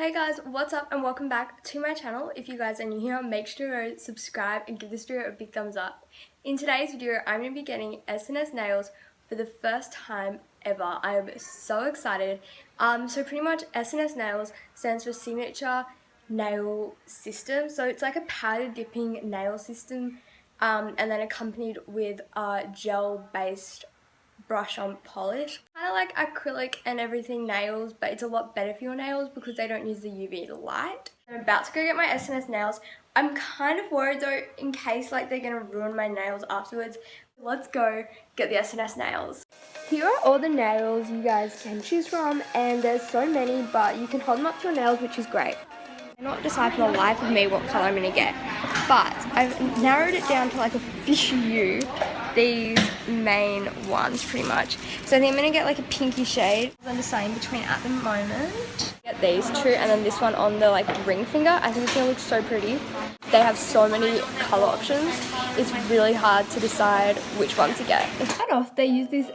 Hey guys, what's up and welcome back to my channel. If you guys are new here, make sure to subscribe and give this video a big thumbs up. In today's video, I'm going to be getting SNS nails for the first time ever. I am so excited. So pretty much SNS nails stands for Signature Nail System. So it's like a powder dipping nail system and then accompanied with a gel based brush on polish. Kind of like acrylic and everything nails, but it's a lot better for your nails because they don't use the UV light. I'm about to go get my SNS nails. I'm kind of worried though in case like they're gonna ruin my nails afterwards. Let's go get the SNS nails. Here are all the nails you guys can choose from, and there's so many, but you can hold them up to your nails, which is great. I cannot decide for the life of me what colour I'm gonna get, but I've narrowed it down to like a few these main ones pretty much. So I think I'm gonna get like a pinky shade. I'm deciding between at the moment. Get these two and then this one on the like ring finger. I think it's gonna look so pretty. They have so many color options. It's really hard to decide which one to get. To start off, they use this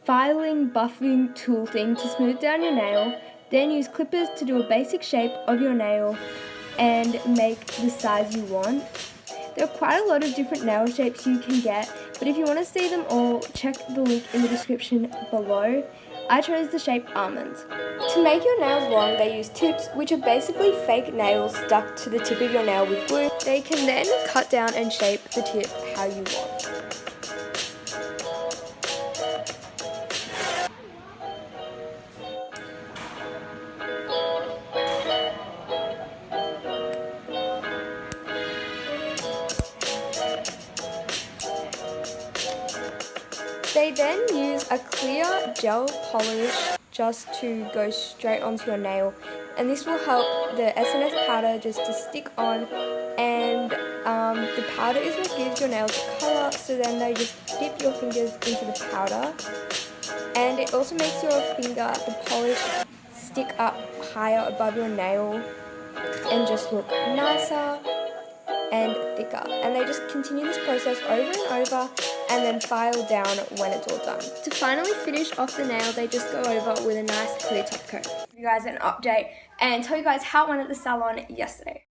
filing buffing tool thing to smooth down your nail. Then use clippers to do a basic shape of your nail and make the size you want. There are quite a lot of different nail shapes you can get, but if you want to see them all, check the link in the description below. I chose the shape almonds. To make your nails long, they use tips, which are basically fake nails stuck to the tip of your nail with glue. They can then cut down and shape the tip how you want. They then use a clear gel polish just to go straight onto your nail, and this will help the SNS powder just to stick on, and the powder is what gives your nails colour, so then they just dip your fingers into the powder, and it also makes your finger, the polish, stick up higher above your nail and just look nicer and thicker. And they just continue this process over and over and then file down when it's all done. To finally finish off the nail, they just go over with a nice clear top coat. Give you guys an update and tell you guys how it went at the salon yesterday.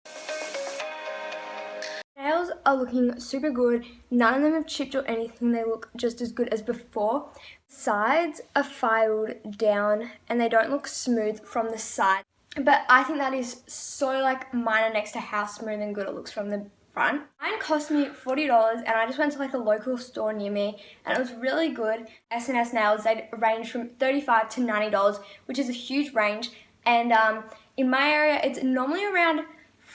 Nails are looking super good. None of them have chipped or anything. They look just as good as before. Sides are filed down and they don't look smooth from the side. But I think that is so like minor next to how smooth and good it looks from the front. Mine cost me $40 and I just went to like a local store near me and it was really good. SNSnails, they range from $35 to $90, which is a huge range. And in my area, it's normally around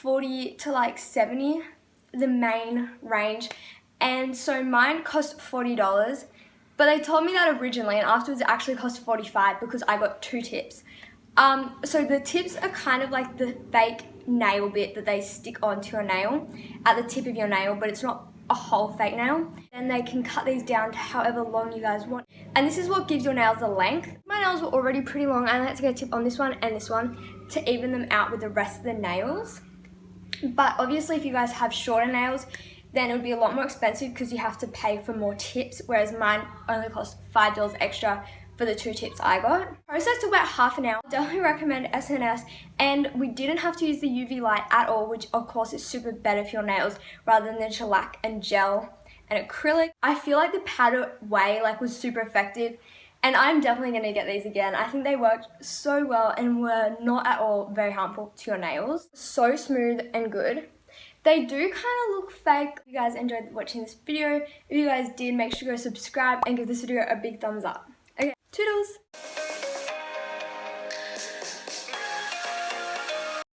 $40 to like $70, the main range. And so mine cost $40, but they told me that originally and afterwards it actually cost $45 because I got 2 tips. So the tips are kind of like the fake nail bit that they stick onto your nail at the tip of your nail, but it's not a whole fake nail. Then they can cut these down to however long you guys want. And this is what gives your nails the length. My nails were already pretty long. I had to get a tip on this one and this one to even them out with the rest of the nails. But obviously if you guys have shorter nails, then it would be a lot more expensive because you have to pay for more tips, whereas mine only cost $5 extra for the 2 tips I got. Process took about half an hour. Definitely recommend SNS, and we didn't have to use the UV light at all, which of course is super better for your nails rather than the shellac and gel and acrylic. I feel like the powder way was super effective, and I'm definitely gonna get these again. I think they worked so well and were not at all very harmful to your nails. So smooth and good. They do kind of look fake. If you guys enjoyed watching this video, if you guys did, make sure to go subscribe and give this video a big thumbs up. Okay, toodles!